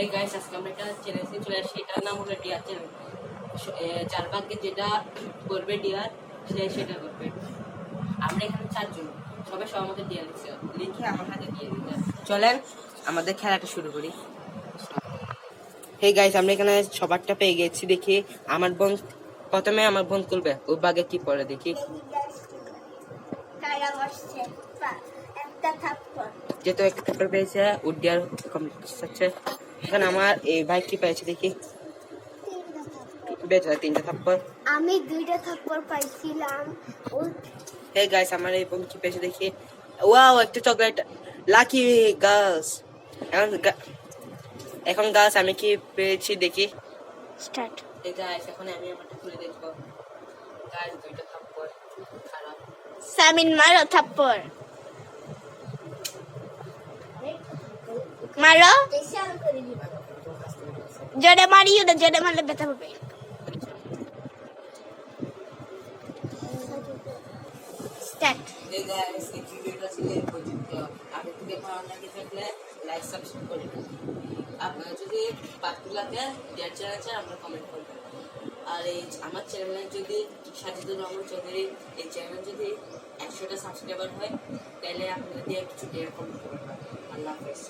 এই গাইস আজকে আমরা একটা চ্যালেঞ্জ নিয়ে চলে আসছি। এটার নাম হলো ডিয়ার চ্যালেঞ্জ। 4 ভাগে যেটা করবে ডিয়ার সে সেটা করবে। আমরা এখানে 4 জন, সবাই আমাদের ডিয়ার লিখে আমার হাতে দিয়ে দিতে। চলেন আমাদের খেলাটা শুরু করি। হে গাইস, আমরা এখানে সবারটা পেয়ে গেছি। দেখি আমার বোন প্রথমে আমার বোন তুলবে, ওর ভাগে কি পড়ে দেখি। যেহেতু একটা থাপ্পড় পেয়েছে, ওর ডিয়ার কমপ্লিট হচ্ছে। এখন আমার এই ভাই কি পেয়েছে দেখি। বেশ 3টা থাপ্পড়। আমি 2টা থাপ্পড় পাইছিলাম। হে গাইস, আমার এই বোন কি পেয়েছে দেখি। ওয়াও, একটা চকলেট। Lucky girls. এখন গার্লস আমি কি পেয়েছি দেখি। স্টার্ট। এই গাইস, এখন আমি আমারটা খুলে দেখবো। গাইস 2টা থাপ্পড়, খারাপ। সামিন মারো থাপ্পড়। মারো। জোরে মারিও না, জোরে মারলে ব্যথা পাবে। স্টার্ট। এই গাইস, এই ভিডিওটা ছিল এই পর্যন্ত। আপনি যদি ভালো লাগে থাকলে লাইক সাবস্ক্রাইব করে দিন। আপনারা যদি পার্টি লাগে ডিয়ার চ্যানেলে আমরা কমেন্ট করবেন। আর এই আমার চ্যানেলে যদি সাজিদুর রহমান চৌধুরী এই চ্যানেল যদি 100টা সাবস্ক্রাইবার হয় তাহলে আপনারা দিয়ে কিছু ডিয়ার কমেন্ট করবেন। আল্লাহ হাফেজ।